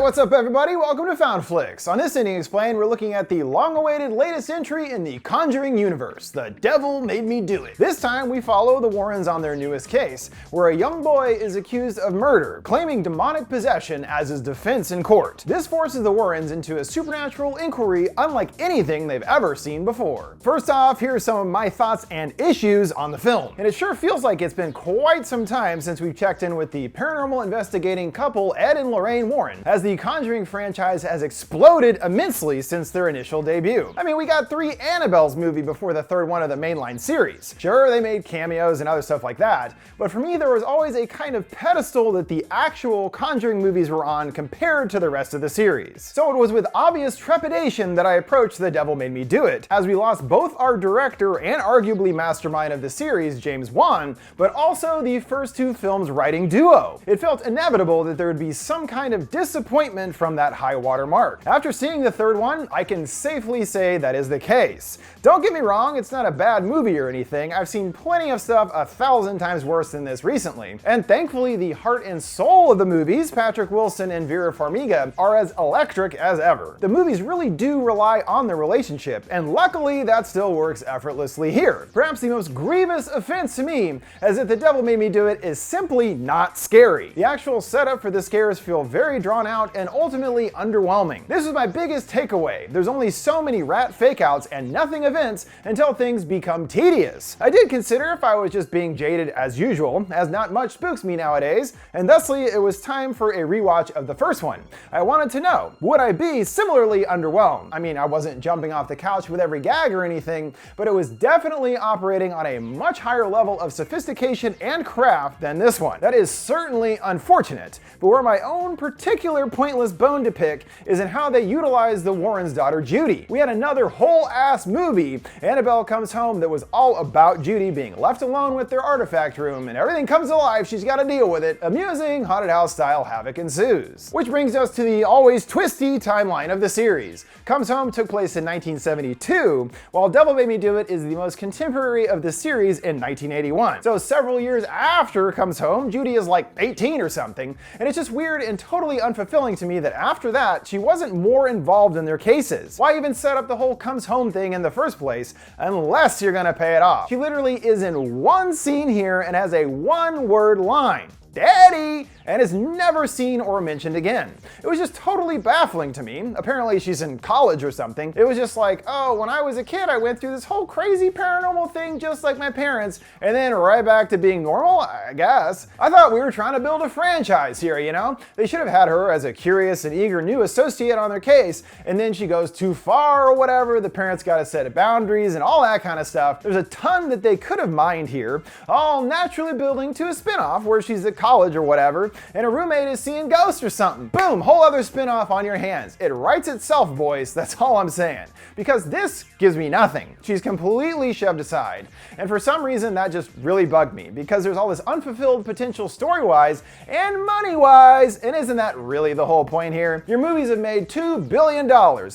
What's up everybody? Welcome to FoundFlix. On this Ending Explained, we're looking at the long-awaited latest entry in the Conjuring universe, The Devil Made Me Do It. This time we follow the Warrens on their newest case, where a young boy is accused of murder, claiming demonic possession as his defense in court. This forces the Warrens into a supernatural inquiry unlike anything they've ever seen before. First off, here are some of my thoughts and issues on the film. And it sure feels like it's been quite some time since we've checked in with the paranormal investigating couple Ed and Lorraine Warren, as the Conjuring franchise has exploded immensely since their initial debut. I mean, we got 3 Annabelles movies before the third one of the mainline series. Sure, they made cameos and other stuff like that, but for me there was always a kind of pedestal that the actual Conjuring movies were on compared to the rest of the series. So it was with obvious trepidation that I approached The Devil Made Me Do It, as we lost both our director and arguably mastermind of the series, James Wan, but also the first 2 films' writing duo. It felt inevitable that there would be some kind of disappointment from that high water mark. After seeing the third one, I can safely say that is the case. Don't get me wrong, it's not a bad movie or anything. I've seen plenty of stuff 1,000 times worse than this recently. And thankfully, the heart and soul of the movies, Patrick Wilson and Vera Farmiga, are as electric as ever. The movies really do rely on their relationship, and luckily that still works effortlessly here. Perhaps the most grievous offense to me is that The Devil Made Me Do It is simply not scary. The actual setup for the scares feel very drawn out and ultimately underwhelming. This is my biggest takeaway. There's only so many rat fakeouts and nothing events until things become tedious. I did consider if I was just being jaded as usual, as not much spooks me nowadays, and thusly it was time for a rewatch of the first one. I wanted to know, would I be similarly underwhelmed? I mean, I wasn't jumping off the couch with every gag or anything, but it was definitely operating on a much higher level of sophistication and craft than this one. That is certainly unfortunate, but where my own particular pointless bone to pick is in how they utilize the Warrens' daughter Judy. We had another whole-ass movie, Annabelle Comes Home, that was all about Judy being left alone with their artifact room, and everything comes alive, she's got to deal with it. Amusing, haunted house-style havoc ensues. Which brings us to the always twisty timeline of the series. Comes Home took place in 1972, while Devil Made Me Do It is the most contemporary of the series in 1981. So several years after Comes Home, Judy is like 18 or something, and it's just weird and totally unfulfilling to me that after that, she wasn't more involved in their cases. Why even set up the whole Comes Home thing in the first place, unless you're gonna pay it off? She literally is in one scene here and has a one-word line. Daddy! And is never seen or mentioned again. It was just totally baffling to me. Apparently she's in college or something. It was just like, oh, when I was a kid, I went through this whole crazy paranormal thing just like my parents, and then right back to being normal, I guess. I thought we were trying to build a franchise here, you know? They should have had her as a curious and eager new associate on their case, and then she goes too far or whatever, the parents gotta set boundaries and all that kind of stuff. There's a ton that they could have mined here, all naturally building to a spinoff where she's at college or whatever, and a roommate is seeing ghosts or something. Boom, whole other spin-off on your hands. It writes itself, boys, that's all I'm saying. Because this gives me nothing. She's completely shoved aside. And for some reason that just really bugged me, because there's all this unfulfilled potential story-wise and money-wise, and isn't that really the whole point here? Your movies have made $2 billion.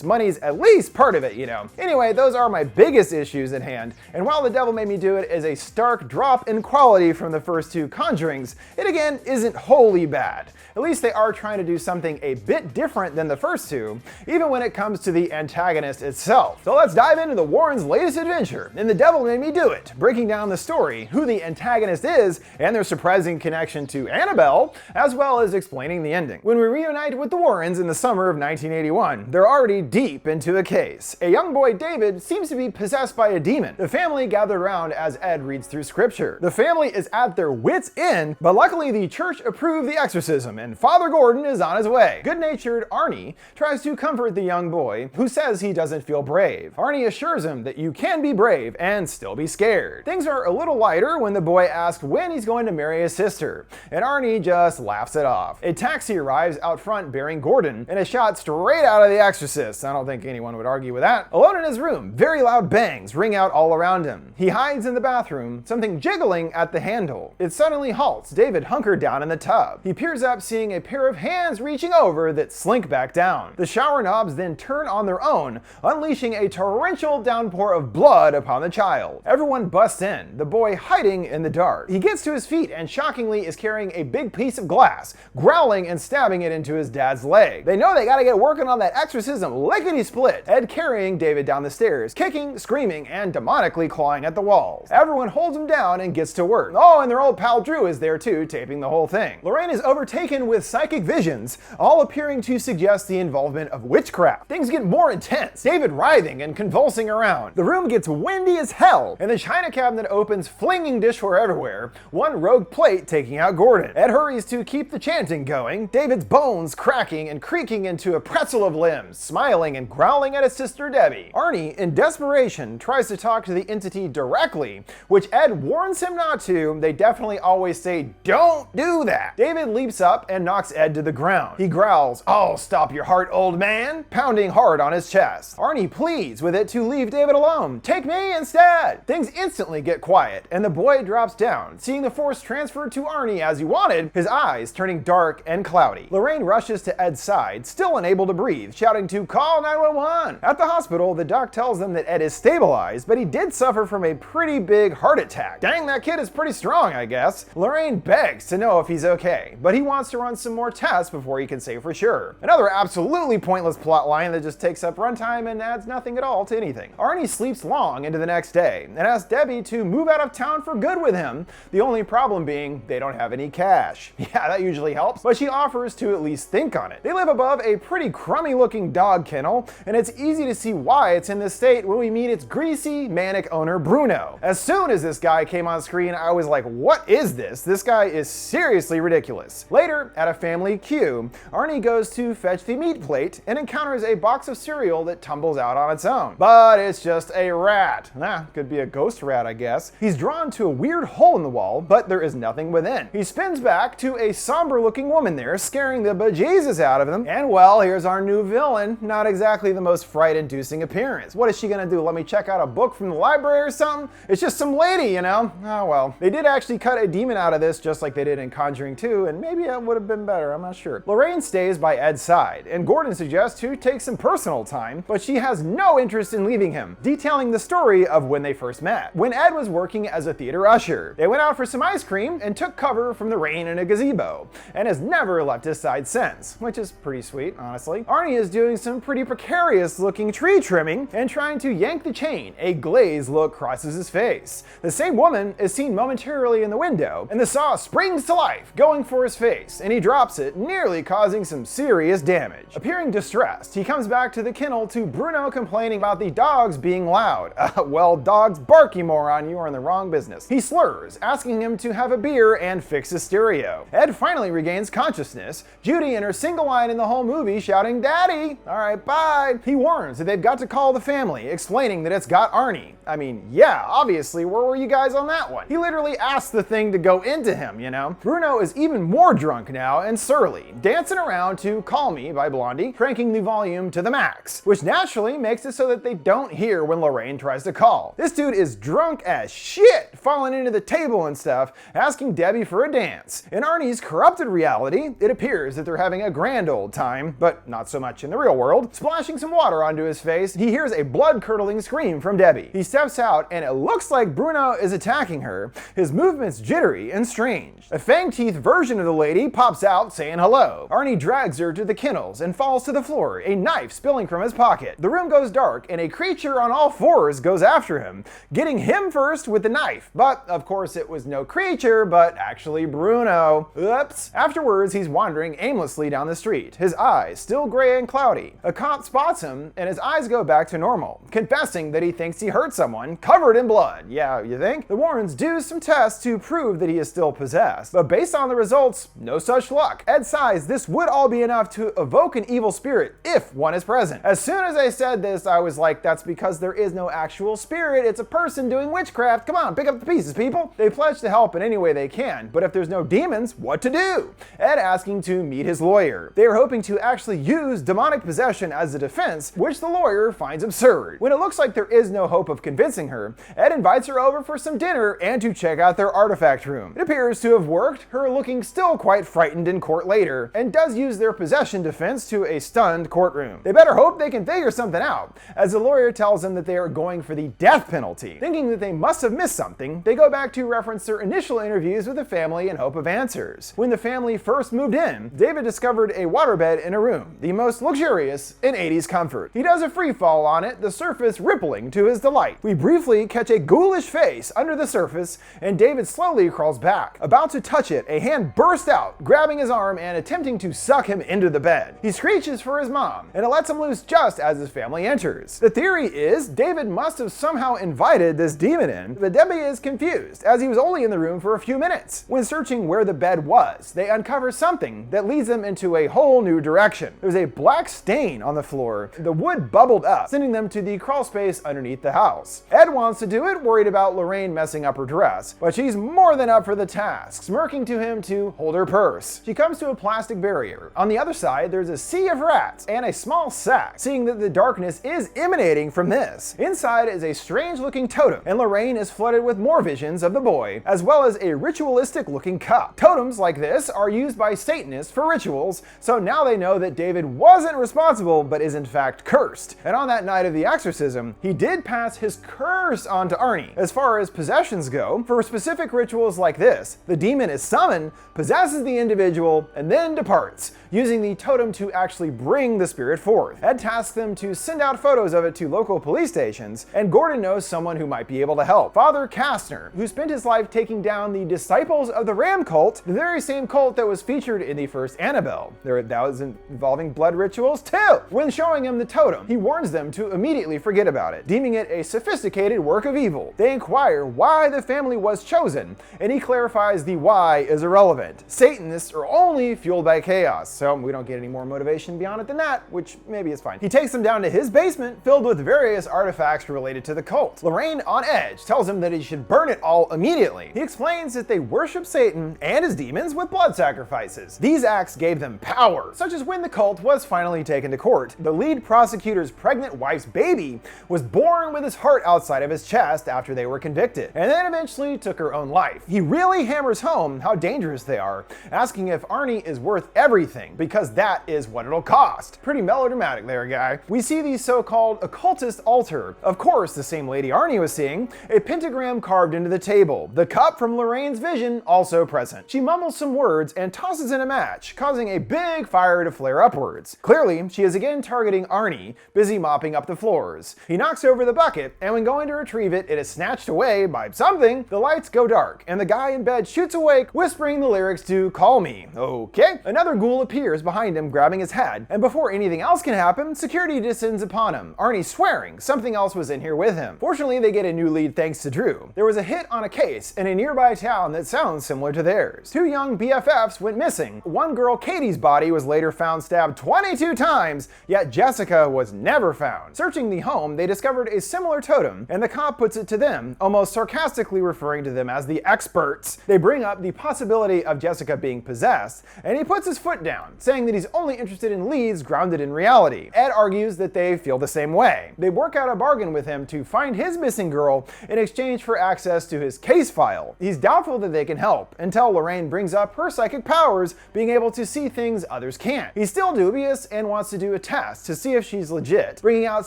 Money's at least part of it, you know. Anyway, those are my biggest issues at hand, and while The Devil Made Me Do It is a stark drop in quality from the first 2 Conjurings, it again isn't wholly bad. At least they are trying to do something a bit different than the first 2, even when it comes to the antagonist itself. So let's dive into the Warrens' latest adventure in The Devil Made Me Do It, breaking down the story, who the antagonist is, and their surprising connection to Annabelle, as well as explaining the ending. When we reunite with the Warrens in the summer of 1981, they're already deep into a case. A young boy, David, seems to be possessed by a demon. The family gathered around as Ed reads through scripture. The family is at their wits' end, but luckily the church approved the exorcism, and Father Gordon is on his way. Good-natured Arnie tries to comfort the young boy, who says he doesn't feel brave. Arnie assures him that you can be brave and still be scared. Things are a little lighter when the boy asks when he's going to marry his sister, and Arnie just laughs it off. A taxi arrives out front bearing Gordon, and is shot straight out of The Exorcist. I don't think anyone would argue with that. Alone in his room, very loud bangs ring out all around him. He hides in the bathroom, something jiggling at the handle. It suddenly halts. David hunkered down in the tub. He peers up, seeing a pair of hands reaching over that slink back down. The shower knobs then turn on their own, unleashing a torrential downpour of blood upon the child. Everyone busts in, the boy hiding in the dark. He gets to his feet and shockingly is carrying a big piece of glass, growling and stabbing it into his dad's leg. They know they gotta get working on that exorcism lickety-split. Ed carrying David down the stairs, kicking, screaming, and demonically clawing at the walls. Everyone holds him down and gets to work. Oh, and their old pal Drew is there too, taping the whole thing. Lorraine is overtaken with psychic visions, all appearing to suggest the involvement of witchcraft. Things get more intense, David writhing and convulsing around. The room gets windy as hell, and the china cabinet opens, flinging dishware everywhere, one rogue plate taking out Gordon. Ed hurries to keep the chanting going, David's bones cracking and creaking into a pretzel of limbs, smiling and growling at his sister Debbie. Arnie, in desperation, tries to talk to the entity directly, which Ed warns him not to. They definitely always say, don't do that. David leaps up and knocks Ed to the ground. He growls, "Oh, stop your heart, old man," pounding hard on his chest. Arnie pleads with it to leave David alone. Take me instead. Things instantly get quiet, and the boy drops down, seeing the force transferred to Arnie as he wanted, his eyes turning dark and cloudy. Lorraine rushes to Ed's side, still unable to breathe, shouting to call 911. At the hospital, the doc tells them that Ed is stabilized, but he did suffer from a pretty big heart attack. Dang, that kid is pretty strong, I guess. Lorraine begs to know if he's okay, but he wants to run some more tests before he can say for sure. Another absolutely pointless plot line that just takes up runtime and adds nothing at all to anything. Arnie sleeps long into the next day and asks Debbie to move out of town for good with him, the only problem being they don't have any cash. Yeah, that usually helps, but she offers to at least think on it. They live above a pretty crummy looking dog kennel, and it's easy to see why it's in this state when we meet its greasy, manic owner Bruno. As soon as this guy came on screen, I was like, what is this? This guy is seriously ridiculous. Later, at a family queue, Arnie goes to fetch the meat plate and encounters a box of cereal that tumbles out on its own. But it's just a rat. Could be a ghost rat, I guess. He's drawn to a weird hole in the wall, but there is nothing within. He spins back to a somber looking woman there, scaring the bejesus out of him, and well, here's our new villain. Not exactly the most fright-inducing appearance. What is she gonna do? Let me check out a book from the library or something? It's just some lady, you know? Oh well. They did actually cut a demon out of this, just like they did in Conjuring 2, and maybe it would have been better, I'm not sure. Lorraine stays by Ed's side, and Gordon suggests to take some personal time, but she has no interest in leaving him, detailing the story of when they first met. When Ed was working as a theater usher, they went out for some ice cream and took cover from the rain in a gazebo, and has never left his side since, which is pretty sweet, honestly. Arnie is doing some pretty precarious looking tree trimming and trying to yank the chain. A glazed look crosses his face. The same woman is seen momentarily in the window, and the saw springs to life, going for his face, and he drops it, nearly causing some serious damage. Appearing distressed, he comes back to the kennel to Bruno complaining about the dogs being loud. Well, dogs bark, you moron, you are in the wrong business. He slurs, asking him to have a beer and fix his stereo. Ed finally regains consciousness, Judy in her single line in the whole movie shouting, "Daddy!" Alright, bye! He warns that they've got to call the family, explaining that it's got Arnie. I mean, yeah, obviously, where were you guys on that one? He literally asked the thing to go into him, you know? Bruno is even more drunk now and surly, dancing around to Call Me by Blondie, cranking the volume to the max, which naturally makes it so that they don't hear when Lorraine tries to call. This dude is drunk as shit, falling into the table and stuff, asking Debbie for a dance. In Arnie's corrupted reality, it appears that they're having a grand old time, but not so much in the real world. Splashing some water onto his face, he hears a blood-curdling scream from Debbie. He steps out, and it looks like Bruno is attacking her, his movements jittery and strange. A fang-teeth version of the lady pops out saying hello. Arnie drags her to the kennels and falls to the floor, a knife spilling from his pocket. The room goes dark, and a creature on all fours goes after him, getting him first with the knife. But, of course, it was no creature, but actually Bruno. Oops. Afterwards, he's wandering aimlessly down the street, his eyes still gray and cloudy. A cop spots him, and his eyes go back to normal, confessing that he thinks he hurt someone, covered in blood. Yeah, you think? The Warrens do some tests to prove that he is still possessed, but based on the results, no such luck. Ed sighs this would all be enough to evoke an evil spirit if one is present. As soon as I said this, I was like, that's because there is no actual spirit, it's a person doing witchcraft. Come on, pick up the pieces, people. They pledge to help in any way they can, but if there's no demons, what to do? Ed asking to meet his lawyer. They are hoping to actually use demonic possession as a defense, which the lawyer finds absurd. When it looks like there is no hope of convincing her, Ed invites her over for some dinner and to check out their artifact room. It appears to have worked, her looking still quite frightened in court later, and does use their possession defense to a stunned courtroom. They better hope they can figure something out, as the lawyer tells them that they are going for the death penalty. Thinking that they must have missed something, they go back to reference their initial interviews with the family in hope of answers. When the family first moved in, David discovered a waterbed in a room, the most luxurious in 80s comfort. He does a free fall on it, the surface rippling to his delight. We briefly catch a ghoulish face under the surface, and David slowly crawls back. About to touch it, a hand bursts out, grabbing his arm and attempting to suck him into the bed. He screeches for his mom, and it lets him loose just as his family enters. The theory is David must have somehow invited this demon in, but Debbie is confused, as he was only in the room for a few minutes. When searching where the bed was, they uncover something that leads them into a whole new direction. There's a black stain on the floor. The wood bubbled up, sending them to the crawl space underneath the house. Ed wants to do it, worried about Lorraine messing up her dress, but she's more than up for the task, smirking to him to hold her purse. She comes to a plastic barrier. On the other side, there's a sea of rats and a small sack, seeing that the darkness is emanating from this. Inside is a strange-looking totem, and Lorraine is flooded with more visions of the boy, as well as a ritualistic-looking cup. Totems like this are used by Satanists for rituals, so now they know that David wasn't responsible, but is in fact cursed. And on that night of the exorcism, he did pass his curse on to Arnie. As far as possessions go, for specific rituals like this, the demon is summoned, possesses the individual, and then departs, using the totem to actually bring the spirit forth. Ed tasks them to send out photos of it to local police stations, and Gordon knows someone who might be able to help. Father Kastner, who spent his life taking down the Disciples of the Ram cult, the very same cult that was featured in the first Annabelle. That was involving blood rituals too. When showing him the totem, he warns them to immediately forget about it, deeming it a sophisticated work of evil. They inquire why the family was chosen, and he clarifies the why is irrelevant. Satanists are only fueled by chaos, so we don't get any more motivation beyond it than that, which maybe is fine. He takes them down to his basement, filled with various artifacts related to the cult. Lorraine, on edge, tells him that he should burn it all immediately. He explains that they worship Satan and his demons with blood sacrifices. These acts gave them power, such as when the cult was finally taken to court. The lead prosecutor's pregnant wife's baby was born with his heart outside of his chest after they were convicted, and then eventually took her own life. He really hammers home how dangerous they are, asking if Arnie is worth everything, because that is what it'll cost. Pretty melodramatic there, guy. We see the so-called occultist altar, of course the same lady Arnie was seeing, a pentagram carved into the table, the cup from Lorraine's vision also present. She mumbles some words and tosses in a match, causing a big fire to flare upwards. Clearly, she is again targeting Arnie, busy mopping up the floors. He knocks over the bucket, and when going to retrieve it, it is snatched away by something. The lights go dark, and the guy in bed shoots awake, whispering the lyrics to Call Me. Okay. Another ghoul appears behind him, grabbing his head, and before anything else can happen, security descends upon him, Arnie swearing something else was in here with him. Fortunately, they get a new lead thanks to Drew. There was a hit on a case in a nearby town that sounds similar to theirs. Two young BFFs went missing. One girl, Katie's body, was later found stabbed 22 times, yet Jessica was never found. Searching the home, they discovered a similar totem, and the cop puts it to them, almost sarcastically referring to them as the experts. They bring up the possibility of Jessica being possessed, and he puts his foot down, saying that he's only interested in leads grounded in reality. Ed argues that they feel the same way. They work out a bargain with him to find his missing girl in exchange for access to his case file. He's doubtful that they can help, until Lorraine brings up her psychic powers, being able to see things others can't. He's still dubious and wants to do a test to see if she's legit, bringing out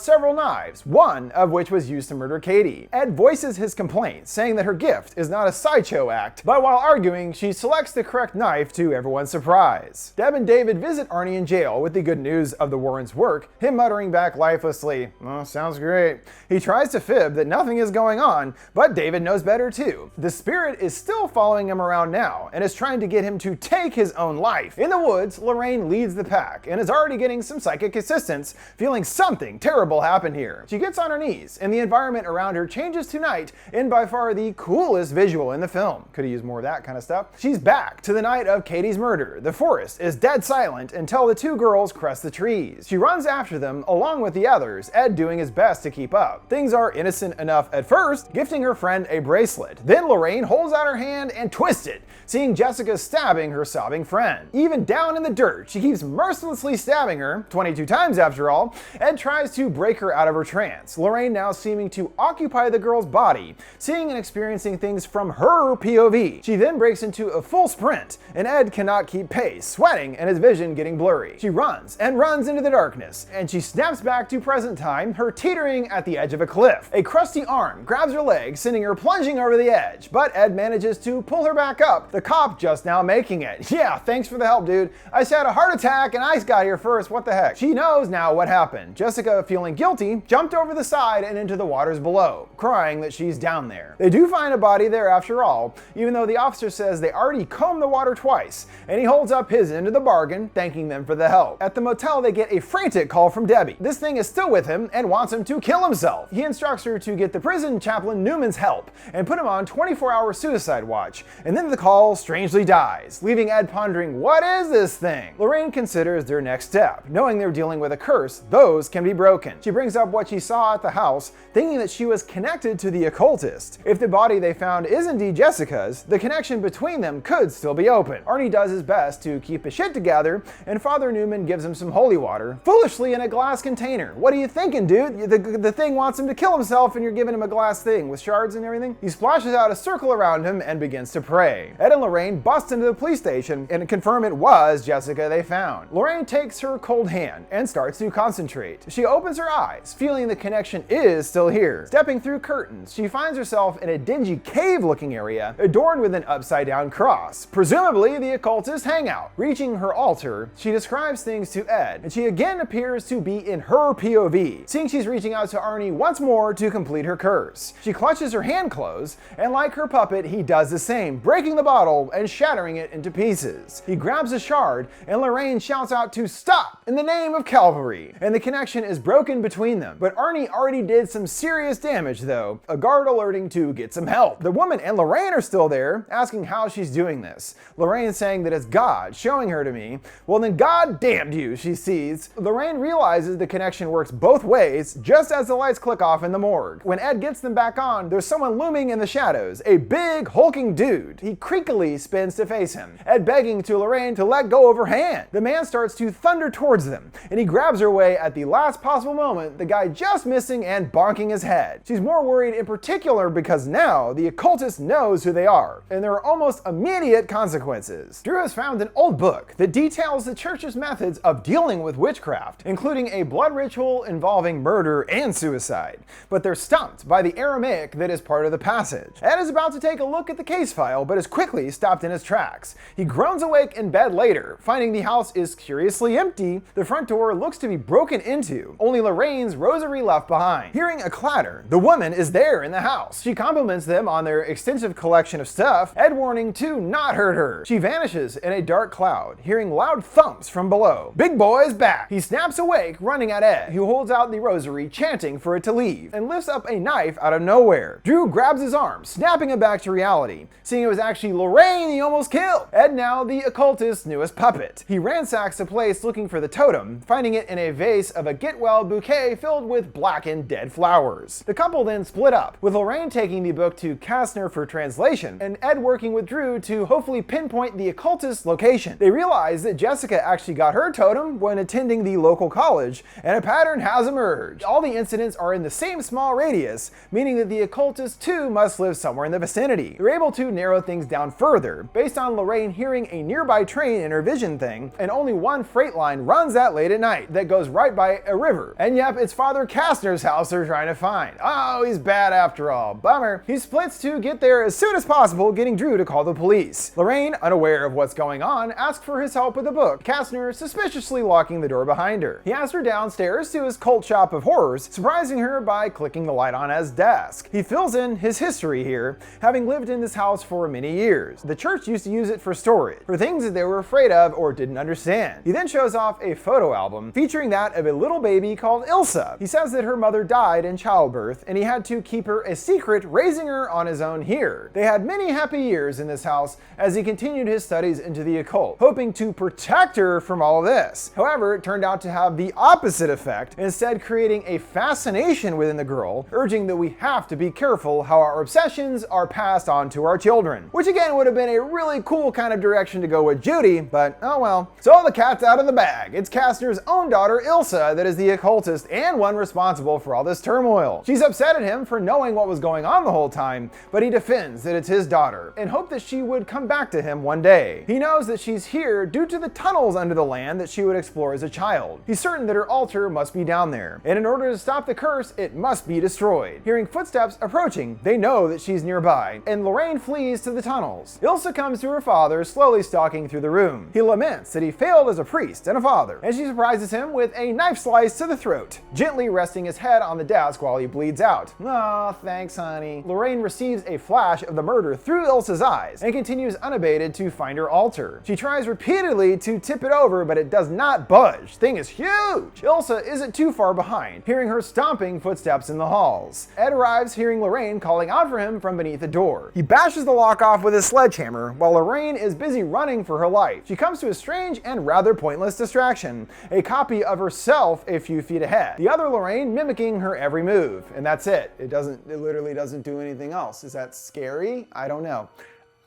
several knives, one of which was used to murder Katie. Ed voices his complaints, saying that her gift is not a sideshow act, but while arguing, she selects the correct knife to everyone's surprise. Deb and David visit Arnie in jail with the good news of the Warrens' work, him muttering back lifelessly, "Oh, sounds great." He tries to fib that nothing is going on, but David knows better too. The spirit is still following him around now, and is trying to get him to take his own life. In the woods, Lorraine leads the pack, and is already getting some psychic assistance, feeling something terrible happen here. She gets on her knees, and the environment around her changes to night in by far the coolest visual in the film. Could have used more of that kind of stuff. She's back to the night of Katie's murder. The forest is dead silent until the two girls crest the trees. She runs after them along with the others, Ed doing his best to keep up. Things are innocent enough at first, gifting her friend a bracelet. Then Lorraine holds out her hand and twists it, seeing Jessica stabbing her sobbing friend. Even down in the dirt, she keeps mercilessly stabbing her, 22 times after all. Ed tries to break her out of her trance, Lorraine now seeming to occupy the girl's body, seeing and experiencing things from her POV. She then breaks into a full sprint, and Ed cannot keep pace, sweating and his vision getting blurry. She runs and runs into the darkness, and she snaps back to present time, her teetering at the edge of a cliff. A crusty arm grabs her leg, sending her plunging over the edge, but Ed manages to pull her back up, the cop just now making it. Yeah, thanks for the help, dude. I just had a heart attack and I got here first, what the heck? She knows now what happened. Jessica, feeling guilty, jumped over the side and into the waters below, crying that she's down there. They do find a body there after all, even though the officer says they already combed the water twice, and he holds up his end of the bargain, thanking them for the help. At the motel, they get a frantic call from Debbie. This thing is still with him and wants him to kill himself. He instructs her to get the prison chaplain Newman's help and put him on 24-hour suicide watch, and then the call strangely dies, leaving Ed pondering, what is this thing? Lorraine considers their next step. Knowing they're dealing with a curse, those can be broken. She brings up what she saw at the house, thinking that she was connected to the occultist. If the body they found is indeed Jessica's, the connection between them could still be open. Arnie does his best to keep his shit together, and Father Newman gives him some holy water, foolishly in a glass container. What are you thinking, dude? The thing wants him to kill himself and you're giving him a glass thing with shards and everything? He splashes out a circle around him and begins to pray. Ed and Lorraine bust into the police station and confirm it was Jessica they found. Lorraine takes her cold hand and starts to concentrate. She opens her eyes, feeling the connection is still here. Stepping through curtains, she finds herself in a dingy cave-looking area adorned with an upside-down cross, presumably the occultist hangout. Reaching her altar, she describes things to Ed, and she again appears to be in her POV, seeing she's reaching out to Arnie once more to complete her curse. She clutches her hand closed, and like her puppet, he does the same, breaking the bottle and shattering it into pieces. He grabs a shard, and Lorraine shouts out to stop in the name of Calvary, and the connection is broken between them. But Arnie already did some serious damage though, a guard alerting to get some help. The woman and Lorraine are still there, asking how she's doing this. Lorraine saying that it's God showing her to me. Well then God damned you, she sees. Lorraine realizes the connection works both ways, just as the lights click off in the morgue. When Ed gets them back on, there's someone looming in the shadows, a big hulking dude. He creakily spins to face him, Ed begging to Lorraine to let go of her hand. The man starts to thunder towards them, and he grabs her way at the last possible moment, the guy just missing and bonking his head. She's more worried in particular because now the occultist knows who they are, and there are almost immediate consequences. Drew has found an old book that details the church's methods of dealing with witchcraft, including a blood ritual involving murder and suicide, but they're stumped by the Aramaic that is part of the passage. Ed is about to take a look at the case file, but is quickly stopped in his tracks. He groans awake in bed later, finding the house is curiously empty. The front door looks to be broken into, only Lorraine's rosary left behind. Hearing a clatter, the woman is there in the house. She compliments them on their extensive collection of stuff, Ed warning to not hurt her. She vanishes in a dark cloud, hearing loud thumps from below. Big boy's back. He snaps awake, running at Ed, who holds out the rosary, chanting for it to leave, and lifts up a knife out of nowhere. Drew grabs his arm, snapping him back to reality, seeing it was actually Lorraine he almost killed. Ed now the occultist's newest puppet. He ransacks the place looking for the totem, finding it in a vase of a get-well bouquet filled with blackened dead flowers. The couple then split up, with Lorraine taking the book to Kastner for translation, and Ed working with Drew to hopefully pinpoint the occultist's location. They realize that Jessica actually got her totem when attending the local college, and a pattern has emerged. All the incidents are in the same small radius, meaning that the occultist too must live somewhere in the vicinity. They're able to narrow things down further, based on Lorraine hearing a nearby train in her vision thing, and only one freight line runs that late at night that goes right by a river. And yep, it's Father Kastner's house they're trying to find. Oh, he's bad after all. Bummer. He splits to get there as soon as possible, getting Drew to call the police. Lorraine, unaware of what's going on, asks for his help with the book, Kastner suspiciously locking the door behind her. He asks her downstairs to his cult shop of horrors, surprising her by clicking the light on his desk. He fills in his history here, having lived in this house for many years. The church used to use it for storage, for things that they were afraid of or didn't understand. He then shows off a photo album featuring that of a little baby called Ilsa. He says that her mother died in childbirth and he had to keep her a secret, raising her on his own here. They had many happy years in this house as he continued his studies into the occult, hoping to protect her from all of this. However, it turned out to have the opposite effect, instead creating a fascination within the girl, urging that we have to be careful how our obsessions are passed on to our children. Which again would have been a really cool kind of direction to go with Judy, but oh well. So the cat's out of the bag. It's Kastner's own daughter, Ilsa, that is the occultist and one responsible for all this turmoil. She's upset at him for knowing what was going on the whole time, but he defends that it's his daughter. her and hoped that she would come back to him one day. He knows that she's here due to the tunnels under the land that she would explore as a child. He's certain that her altar must be down there, and in order to stop the curse, it must be destroyed. Hearing footsteps approaching, they know that she's nearby, and Lorraine flees to the tunnels. Ilsa comes to her father, slowly stalking through the room. He laments that he failed as a priest and a father, and she surprises him with a knife slice to the throat, gently resting his head on the desk while he bleeds out. Aw, thanks, honey. Lorraine receives a flash of the murder through Ilsa's eyes and continues unabated to find her altar. She tries repeatedly to tip it over, but it does not budge. Thing is huge. Ilsa isn't too far behind, hearing her stomping footsteps in the halls. Ed arrives, hearing Lorraine calling out for him from beneath the door. He bashes the lock off with his sledgehammer while Lorraine is busy running for her life. She comes to a strange and rather pointless distraction, a copy of herself a few feet ahead. The other Lorraine mimicking her every move, and that's it. It literally doesn't do anything else. Is that scary? I don't know.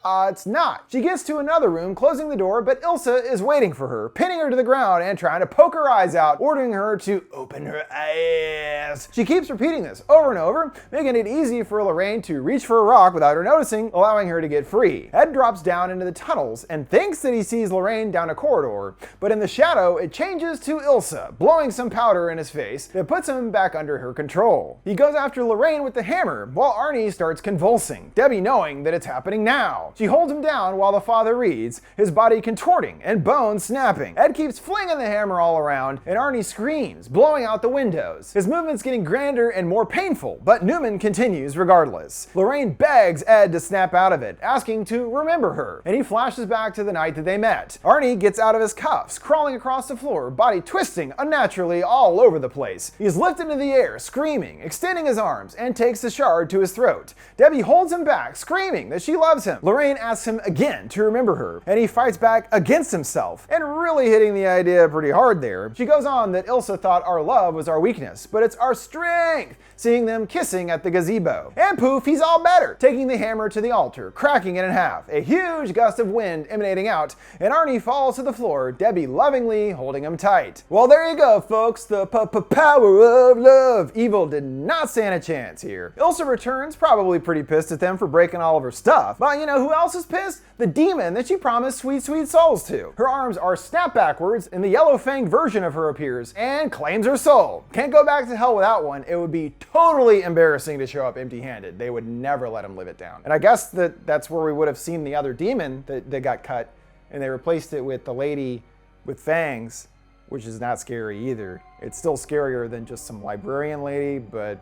It's not. She gets to another room, closing the door, but Ilsa is waiting for her, pinning her to the ground and trying to poke her eyes out, ordering her to open her eyes. She keeps repeating this over and over, making it easy for Lorraine to reach for a rock without her noticing, allowing her to get free. Ed drops down into the tunnels and thinks that he sees Lorraine down a corridor, but in the shadow, it changes to Ilsa, blowing some powder in his face that puts him back under her control. He goes after Lorraine with the hammer, while Arnie starts convulsing, Debbie knowing that it's happening now. She holds him down while the father reads, his body contorting and bones snapping. Ed keeps flinging the hammer all around, and Arnie screams, blowing out the windows. His movement's getting grander and more painful, but Newman continues regardless. Lorraine begs Ed to snap out of it, asking to remember her, and he flashes back to the night that they met. Arnie gets out of his cuffs, crawling across the floor, body twisting unnaturally all over the place. He's lifted into the air, screaming, extending his arms, and takes the shard to his throat. Debbie holds him back, screaming that she loves him. Lorraine asks him again to remember her, and he fights back against himself, and really hitting the idea pretty hard there. She goes on that Ilsa thought our love was our weakness, but it's our strength, seeing them kissing at the gazebo. And poof, he's all better, taking the hammer to the altar, cracking it in half, a huge gust of wind emanating out, and Arnie falls to the floor, Debbie lovingly holding him tight. Well, there you go, folks, the power of love. Evil did not stand a chance here. Ilsa returns, probably pretty pissed at them for breaking all of her stuff, but you know who else is pissed? The demon that she promised sweet, sweet souls to. Her arms are snapped backwards, and the yellow-fanged version of her appears and claims her soul. Can't go back to hell without one. It would be totally embarrassing to show up empty-handed. They would never let him live it down. And I guess that's where we would have seen the other demon that got cut, and they replaced it with the lady with fangs, which is not scary either. It's still scarier than just some librarian lady, but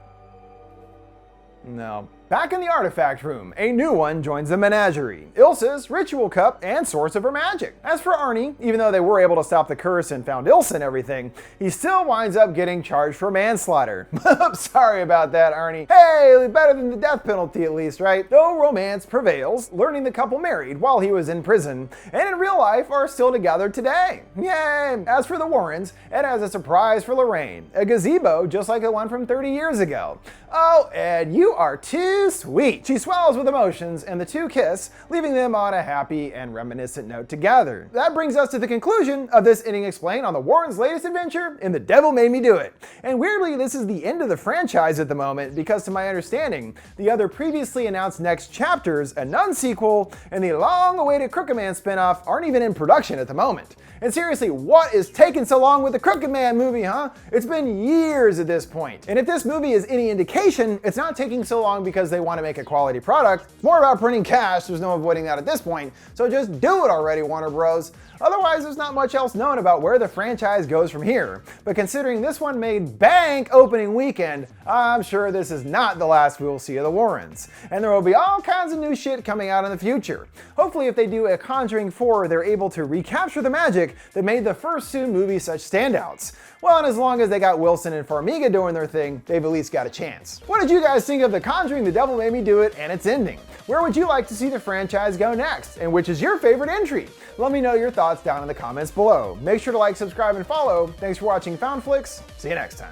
no. Back in the artifact room, a new one joins the menagerie, Ilsa's ritual cup and source of her magic. As for Arnie, even though they were able to stop the curse and found Ilsa and everything, he still winds up getting charged for manslaughter. Sorry about that, Arnie. Hey, better than the death penalty at least, right? Though romance prevails, learning the couple married while he was in prison, and in real life are still together today. Yay! As for the Warrens, Ed has a surprise for Lorraine, a gazebo just like the one from 30 years ago. Oh, Ed, you are too sweet. She swells with emotions, and the two kiss, leaving them on a happy and reminiscent note together. That brings us to the conclusion of this Ending Explained on the Warrens' latest adventure in The Devil Made Me Do It. And weirdly, this is the end of the franchise at the moment, because to my understanding, the other previously announced next chapters, a Nun sequel, and the long-awaited Crooked Man spinoff aren't even in production at the moment. And seriously, what is taking so long with the Crooked Man movie, huh? It's been years at this point. And if this movie is any indication, it's not taking so long because they want to make a quality product. It's more about printing cash. There's no avoiding that at this point. So just do it already, Warner Bros. Otherwise, there's not much else known about where the franchise goes from here. But considering this one made bank opening weekend, I'm sure this is not the last we'll see of the Warrens. And there will be all kinds of new shit coming out in the future. Hopefully, if they do a Conjuring 4, they're able to recapture the magic that made the first two movies such standouts. Well, and as long as they got Wilson and Farmiga doing their thing, they've at least got a chance. What did you guys think of The Conjuring, The Devil Made Me Do It, and its ending? Where would you like to see the franchise go next? And which is your favorite entry? Let me know your thoughts down in the comments below. Make sure to like, subscribe, and follow. Thanks for watching FoundFlix. See you next time.